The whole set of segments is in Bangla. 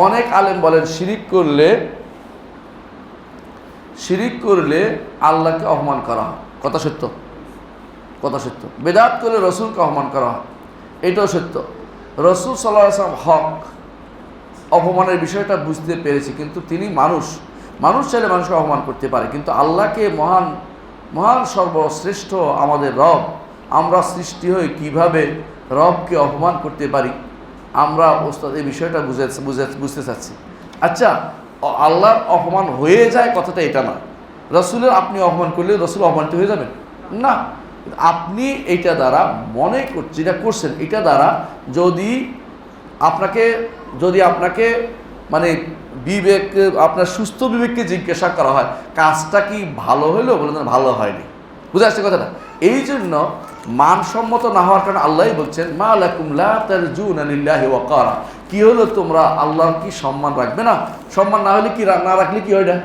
অনেক আলেম বলেন শিরিক করলে আল্লাহকে অপমান করা হয়। কথা সত্য, কথা সত্য। বেদাত করলে রসুলকে অপমান করা হয়, এটাও সত্য। রসুল সাল্লাল্লাহু আলাইহি ওয়াসাল্লাম হক, অপমানের বিষয়টা বুঝতে পেরেছি, কিন্তু তিনি মানুষ চাইলে মানুষকে অপমান করতে পারে, কিন্তু আল্লাহকে মহান সর্বশ্রেষ্ঠ আমাদের রব, আমরা সৃষ্টি হয়ে কিভাবে রবকে অপমান করতে পারি, আমরা ওস্তাদ এই বিষয়টা বুঝতে চাচ্ছি। আচ্ছা, আল্লাহর অপমান হয়ে যায় কথাটা এটা না। রসুলের আপনি অপমান করলে রসুল অপমানিত হয়ে যাবেন না। আপনি এইটা দ্বারা মনে যেটা করছেন, এটা দ্বারা যদি আপনাকে মানে বিবেক, আপনার সুস্থ বিবেককে জিজ্ঞাসা করা হয় কাজটা কি ভালো হলো, বলে না ভালো হয়নি। বুঝে আসছে কথাটা? এই জন্য মানসম্মত না হওয়ার কারণে আল্লাহই বলছেন মা লাকুম লা তারজুনা লিল্লাহি ওয়াকারা, কি হলো তোমরা আল্লাহর কি সম্মান রাখবে না? সম্মান না হলে কি, না রাখলে কি হয়, না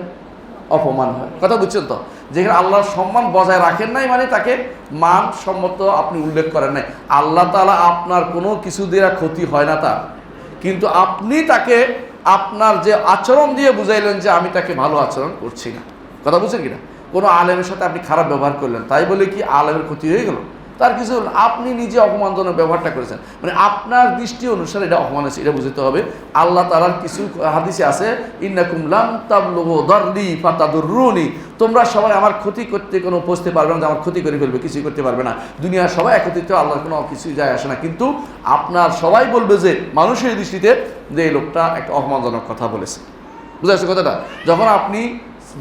অপমান হয়। কথা বুঝছেন তো? যেখানে আল্লাহর সম্মান বজায় রাখেন নাই মানে তাকে মানসম্মত আপনি উল্লেখ করেন নাই। আল্লাহ তাআলা আপনার কোনো কিছু দিয়ে ক্ষতি হয় না তার, কিন্তু আপনি তাকে আপনার যে আচরণ দিয়ে বুঝাইলেন যে আমি তাকে ভালো আচরণ করছি না। কথা বুঝছেন কিনা? কোনো আলেমের সাথে আপনি খারাপ ব্যবহার করলেন, তাই বলে কি আলেমের ক্ষতি হয়ে গেল? তার কিছু, আপনি নিজে অপমানজনক ব্যবহারটা করেছেন, মানে আপনার দৃষ্টি অনুসারে এটা অপমান আছে, এটা বুঝতে হবে। আল্লাহ তাআলার কিছু হাদিসে আছে ইন্নাকুম লাম তাবলুগু দাররি ফাতাদুররুনি, তোমরা সবাই আমার ক্ষতি করতে কোনো পৌঁছতে পারবে না, আমার ক্ষতি করে ফেলবে, কিছুই করতে পারবে না। দুনিয়ার সবাই একত্রিত, আল্লাহর কোনো কিছুই যায় আসে না, কিন্তু আপনার সবাই বলবে যে মানুষের দৃষ্টিতে যে এই লোকটা একটা অপমানজনক কথা বলেছে। বুঝতে পারছো কথাটা?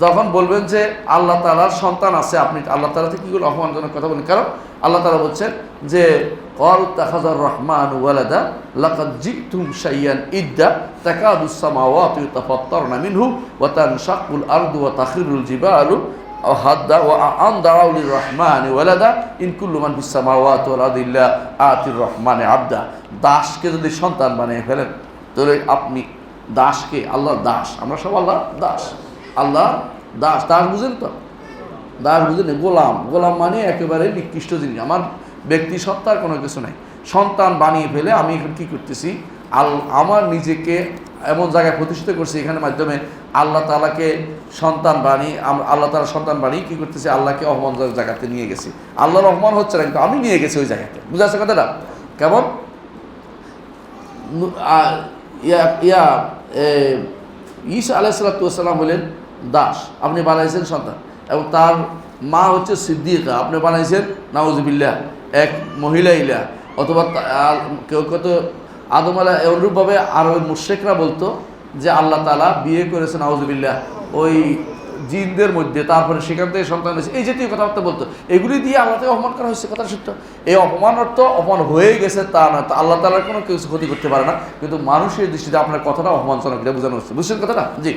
যখন বলবেন যে আল্লাহ তাআলার সন্তান আছে, আপনি আল্লাহ তাআলাতে কি করে অপমানজনক কথা বলেন? কারণ আল্লাহ তাআলা বলছেন যে ওয়াত্তাখাযার রহমানু ওয়ালাদা লাকাদ জিতুম শাইয়ান ইদ্দা তাকাদুস সামাওয়াতু ইয়াতাফাত্তারনা মিনহু ওয়া তানশাকুল আরদু ওয়া তাখিরুল জিবালু হাদ্দা ওয়া আন দাউ লিররহমানি ওয়ালাদা ইন কুল্লু মান ফিস সামাওয়াতি ওয়াল আরদি ইল্লা আতির রহমানি আবদা। দাসকে যদি সন্তান বানিয়ে ফেলেন তাহলে আপনি দাসকে, আল্লাহর দাস, আমরা সব আল্লাহর দাস, আল্লাহ দাস। দাস বুঝেন তো? দাস বুঝেন? গোলাম মানে একেবারে নিকৃষ্ট জিনিস, আমার ব্যক্তি সত্তার কোনো কিছু নাই। সন্তান বানিয়ে ফেলে আমি এখন কী করতেছি, আমার নিজেকে এমন জায়গায় প্রতিষ্ঠিত করছি, এখানে মাধ্যমে আল্লাহ তাআলাকে সন্তান বানিয়ে, আল্লাহ তাআলা সন্তান বানিয়ে কী করতেছি, আল্লাহকে অপমানজনক জায়গাতে নিয়ে গেছি। আল্লাহর অপমান হচ্ছে না, কিন্তু আমি নিয়ে গেছি ওই জায়গাতে। বুঝে আসছে কথাটা? কেমন ঈসা আলাইহিস সালাতু ওয়াস সালাম হলেন দাস, আপনি বানাইছেন সন্তান, এবং তার মা হচ্ছে সিদ্দিকা, আপনি বানাইছেন নাউজুবিল্লাহ এক মহিলা ইলা। অথবা কেউ কত আদম আলাইহিস, অনুরূপভাবে আরবের মুশরিকরা বলতো যে আল্লাহ তাআলা বিয়ে করেছেন নাউজুবিল্লাহ ওই জিনদের মধ্যে, তারপরে সেখান থেকে সন্তান হয়েছে, এই জাতীয় কথাবার্তা বলতো। এগুলি দিয়ে আল্লাহকে অপমান করা হয়েছে, কথা সত্য। এই অপমান অর্থ অপমান হয়ে গেছে তা না, আল্লাহ তাআলার কোনো কিছু ক্ষতি করতে পারে না, কিন্তু মানুষের দৃষ্টিতে আপনার কথাটা অপমানজনক, এটা বোঝানো হচ্ছে। বুঝছেন কথাটা? জি।